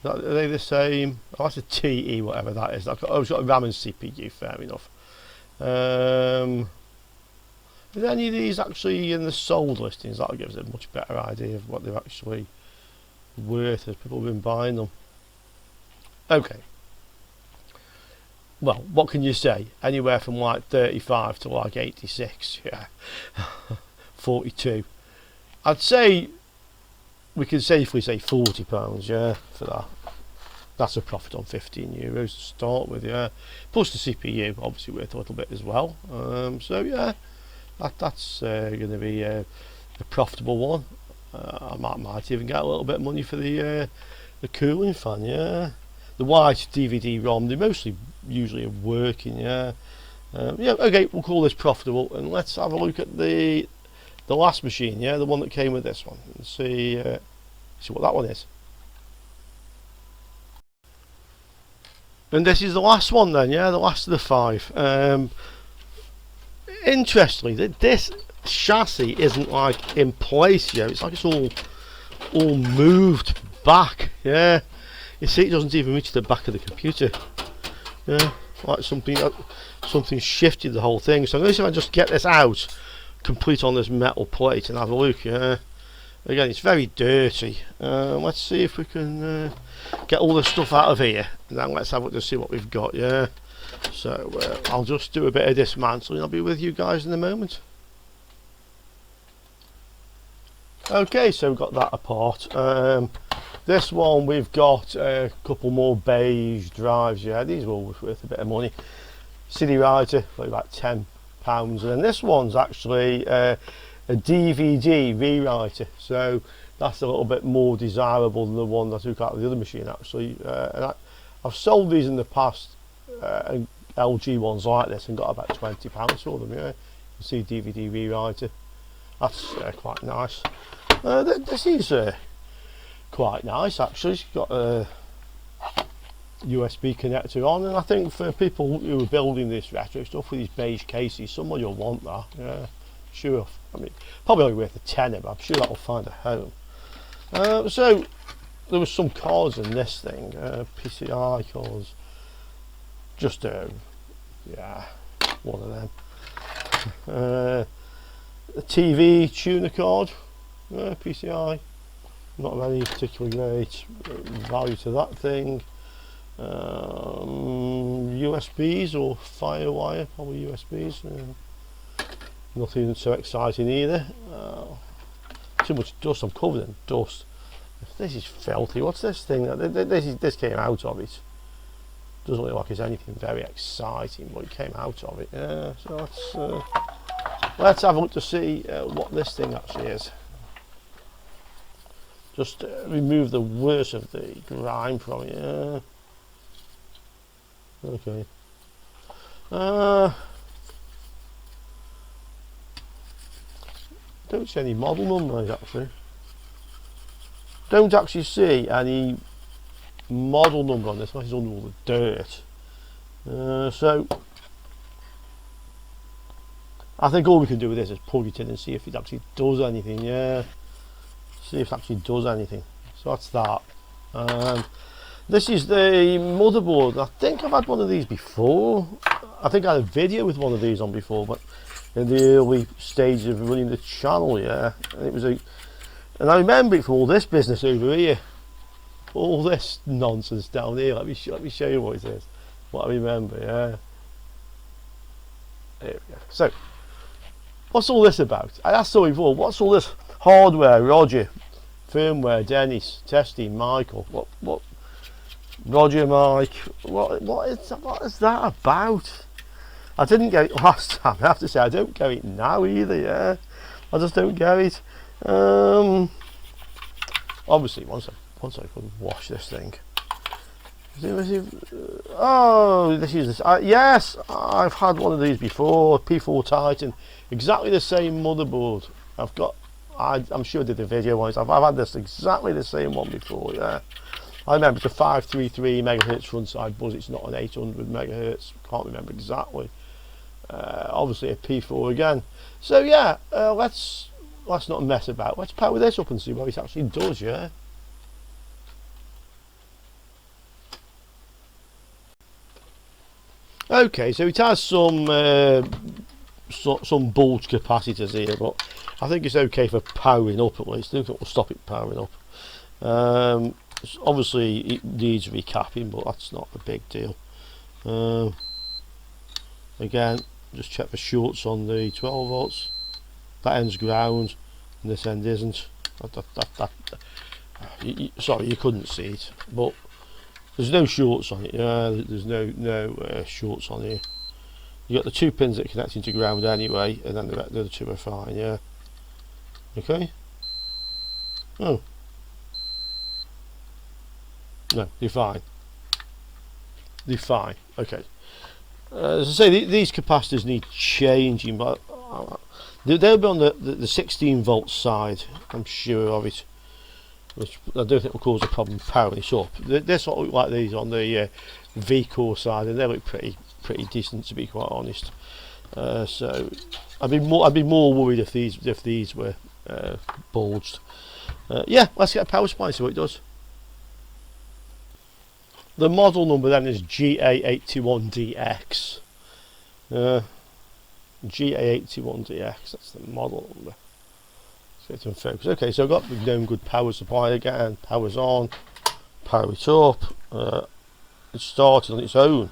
Speaker 1: are they the same? Oh, that's a TE, whatever that is. Oh, it's got a RAM and CPU, fair enough. Is any of these actually in the sold listings? That'll give us a much better idea of what they're actually worth as people have been buying them. Okay. Well, what can you say? Anywhere from like 35 to like 86, yeah. 42. I'd say we can safely say £40, yeah, for that. That's a profit on €15 to start with, yeah. Plus the CPU, obviously worth a little bit as well. So yeah, that's going to be a profitable one. I might even get a little bit of money for the cooling fan, yeah. The white DVD-ROM, they mostly usually are working, yeah. Yeah, okay, we'll call this profitable, and let's have a look at the last machine, yeah, the one that came with this one, and see what that one is. And this is the last one then, yeah, the last of the 5. Interestingly, this chassis isn't like in place yet. It's like it's all moved back, yeah. You see, it doesn't even reach the back of the computer. Yeah, like something shifted the whole thing. So I'm going to see if I just get this out, complete on this metal plate, and have a look. Yeah, again, it's very dirty. Let's see if we can get all this stuff out of here, and then let's have a look to see what we've got. Yeah, so I'll just do a bit of dismantling. I'll be with you guys in a moment. Okay, so we've got that apart. This one we've got a couple more beige drives, yeah, these were always worth a bit of money. CD writer, probably about £10, and then this one's actually a DVD rewriter. So that's a little bit more desirable than the one I took out of the other machine actually. And I've sold these in the past, LG ones like this, and got about £20 for them. Yeah, you can see DVD rewriter. That's quite nice. This is quite nice actually. It's got a USB connector on, and I think for people who are building this retro stuff with these beige cases, someone will want that. Yeah, sure. I mean, probably only worth a tenner, but I'm sure that'll find a home. So there was some cards in this thing, PCI cards. Just yeah, one of them. A TV tuner card, PCI. Not of any particularly great value to that thing. USBs or Firewire, probably USBs. Nothing so exciting either. Too much dust. I'm covered in dust. This is filthy. What's this thing? This came out of it. Doesn't look like it's anything very exciting, but it came out of it. Yeah. So let's have a look to see what this thing actually is. Just remove the worst of the grime from it. Yeah. Okay. Don't see any model numbers actually. Don't actually see any model number on this. This is under all the dirt. So I think all we can do with this is plug it in and see if it actually does anything. Yeah. See if it actually does anything. So that's that. This is the motherboard. I think I've had one of these before. I think I had a video with one of these on before, but in the early stages of running the channel, yeah. And it was and I remember it from all this business over here, all this nonsense down here. Let me show you what it is. What I remember, yeah. There we go. So, what's all this about? I asked you before. What's all this hardware, Roger? Firmware, Dennis, testing, Michael. What? Roger, Mike. What is that about? I didn't get it last time. I have to say I don't get it now either. Yeah, I just don't get it. Obviously, once I can wash this thing. Oh, this is this. Yes, I've had one of these before. P4 Titan, exactly the same motherboard. I've got. I'm sure I did a video once. I've had this exactly the same one before. Yeah. I remember it's a 533 megahertz frontside buzz. It's not an 800 megahertz. Can't remember exactly. Obviously a P4 again. So yeah, let's not mess about. Let's power this up and see what it actually does. Yeah. Okay, so it has some bulge capacitors here, but I think it's okay for powering up at least. I don't think we'll stop it powering up. Obviously it needs recapping, but that's not a big deal. Again, just check for shorts on the 12 volts. That end's ground and this end isn't. Sorry, you couldn't see it, but there's no shorts on it. There's no shorts on here. You got the two pins that connect into ground anyway, and then the other two are fine. Yeah. Okay. Oh. No, they're fine. They're fine. Okay. As I say, these capacitors need changing, but they'll be on the 16 volt side. I'm sure of it. Which I don't think will cause a problem powering it up. They sort of look like these on the V-core side, and they look pretty decent, to be quite honest. So I'd be more worried if these were bulged. Yeah, let's get a power supply and see what it does. The model number then is GA81DX. GA81DX, that's the model number. Let's get some focus. Okay, so I've got the known good power supply again. Power's on. Power it up. It started on its own.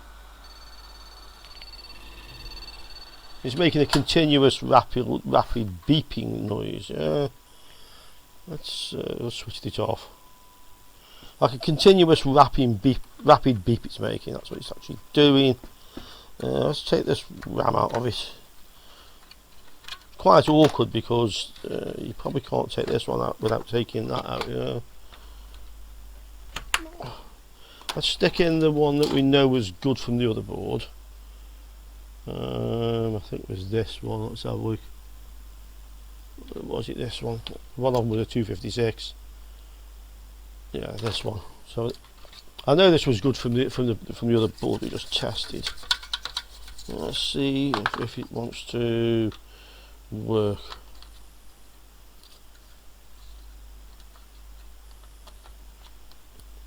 Speaker 1: It's making a continuous rapid beeping noise. Yeah. Let's switch it off. Like a continuous rapid beep it's making. That's what it's actually doing. Let's take this RAM out of it. quite awkward because you probably can't take this one out without taking that out. Let's stick in the one that we know was good from the other board. I think it was this one. Let's have a look. Was it this one? One of them was a 256. Yeah, this one. So I know this was good from the other board we just tested. Let's see if it wants to work.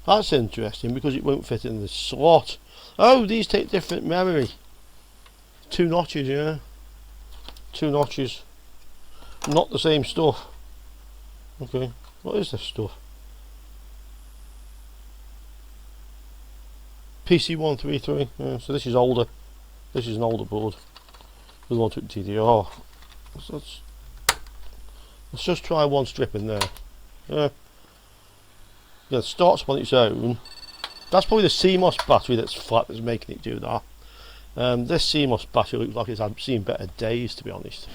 Speaker 1: That's interesting because it won't fit in the slot. Oh, these take different memory. 2 notches, yeah. 2 notches. Not the same stuff. Okay, what is this stuff? PC133. Yeah, so this is older. This is an older board. The one took TDR. So let's just try one strip in there. Yeah, it starts on its own. That's probably the Cmos battery that's flat that's making it do that. This Cmos battery looks like it's seen better days, to be honest.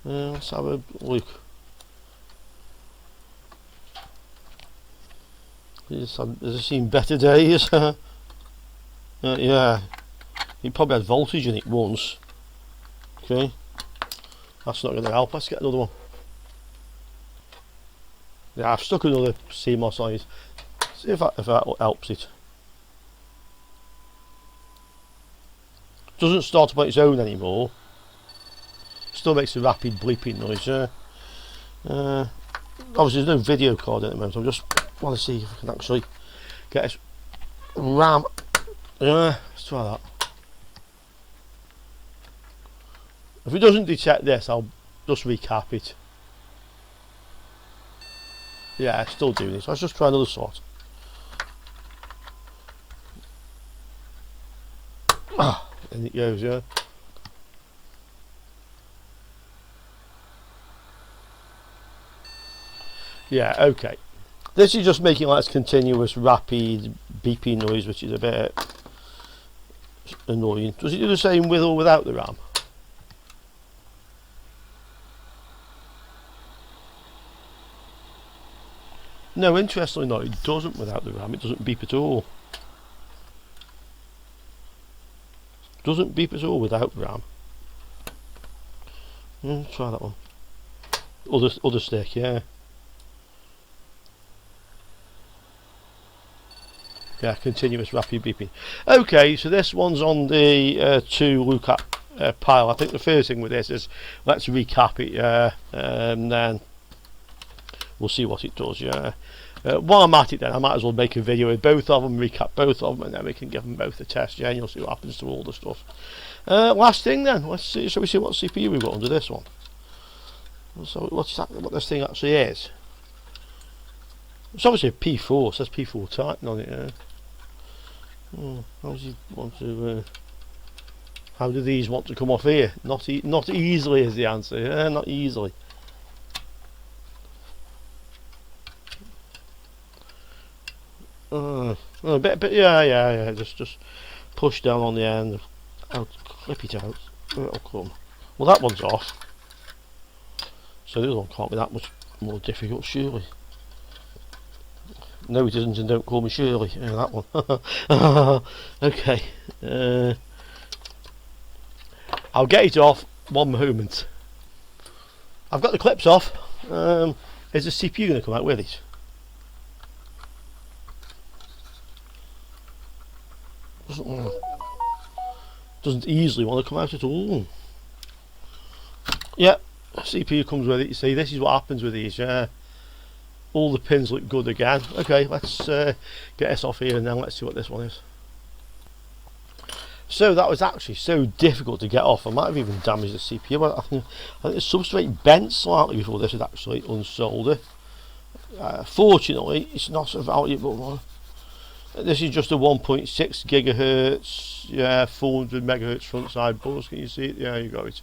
Speaker 1: Let's have a look. Has it seen better days? Yeah, it probably had voltage in it once. Okay, that's not going to help. Let's get another one. Yeah, I've stuck another CMOS on it. See if that helps it. Doesn't start up on its own anymore. Still makes a rapid bleeping noise. Obviously there's no video card at the moment, so I just want to see if I can actually get this RAM. Let's try that. If it doesn't detect this, I'll just recap it. Yeah, it's still doing it. So let's just try another sort. And it goes, yeah. Yeah, okay. This is just making like this continuous rapid beeping noise, which is a bit annoying. Does it do the same with or without the RAM? No, interestingly not, it doesn't without the RAM. It doesn't beep at all. Doesn't beep at all without RAM. Try that one. Other stick, yeah. Yeah, continuous rapid beeping. Okay, so this one's on the to look at pile. I think the first thing with this is let's recap it, and then we'll see what it does. Yeah. While I'm at it, then I might as well make a video with both of them, recap both of them, and then we can give them both a test. Yeah, and you'll see what happens to all the stuff. Last thing then, let's see. Shall we see what CPU we've got under this one? So what this thing actually is? It's obviously a P4. It says P4 Titan on it. Yeah. How does he want to? How do these want to come off here? Not easily is the answer. Yeah, not easily. A bit, yeah. Just push down on the end. I'll clip it out. It'll come. Well, that one's off. So the other one can't be that much more difficult, surely. No, it isn't, and don't call me Shirley. Yeah, that one. Okay. I'll get it off. One moment. I've got the clips off. Is the CPU going to come out with it? Doesn't easily want to come out at all. Yeah, CPU comes with it. You see, this is what happens with these. Yeah, all the pins look good again. Okay, let's get this off here and then let's see what this one is. So that was actually so difficult to get off. I might have even damaged the CPU. But I think the substrate bent slightly before this was actually unsoldered. Fortunately, it's not a valuable one. This is just a 1.6 gigahertz, yeah, 400 megahertz front side bus. Can you see it? Yeah, you got it.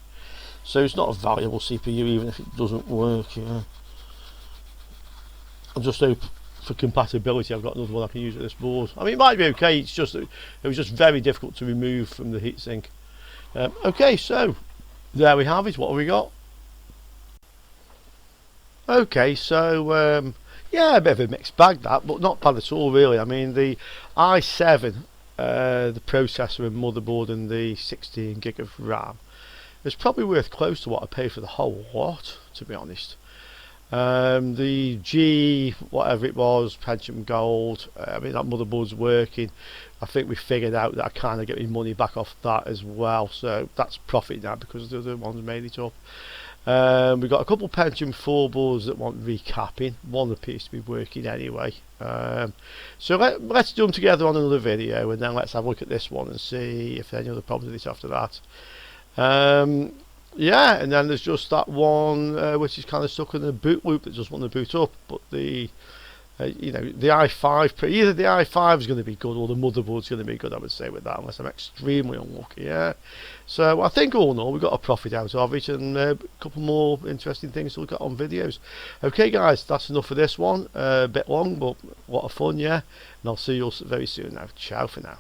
Speaker 1: So it's not a valuable CPU even if it doesn't work. Yeah. I'll just hope for compatibility I've got another one I can use with this board. I mean, it might be okay. It's just that it was just very difficult to remove from the heatsink. Okay, so there we have it. What have we got? Okay, so yeah, a bit of a mixed bag that, but not bad at all really. I mean, the i7, the processor and motherboard and the 16 gig of RAM is probably worth close to what I pay for the whole lot, to be honest. The G, whatever it was, Pentium Gold, I mean, that motherboard's working. I think we figured out that I kind of get my money back off that as well, so that's profit now because the other ones made it up. We've got a couple of Pentium 4 boards that want recapping. One appears to be working anyway. So let's do them together on another video, and then let's have a look at this one and see if there are any other problems with it after that. Yeah, and then there's just that one which is kind of stuck in a boot loop that just want to boot up, but the you know, the i5, either the i5 is going to be good or the motherboard's going to be good, I would say, with that, unless I'm extremely unlucky. Yeah, so I think all in all we got a profit out of it, and a couple more interesting things to look at on videos. Okay guys, that's enough for this one. A bit long, but a lot of fun, yeah, and I'll see you all very soon now. Ciao for now.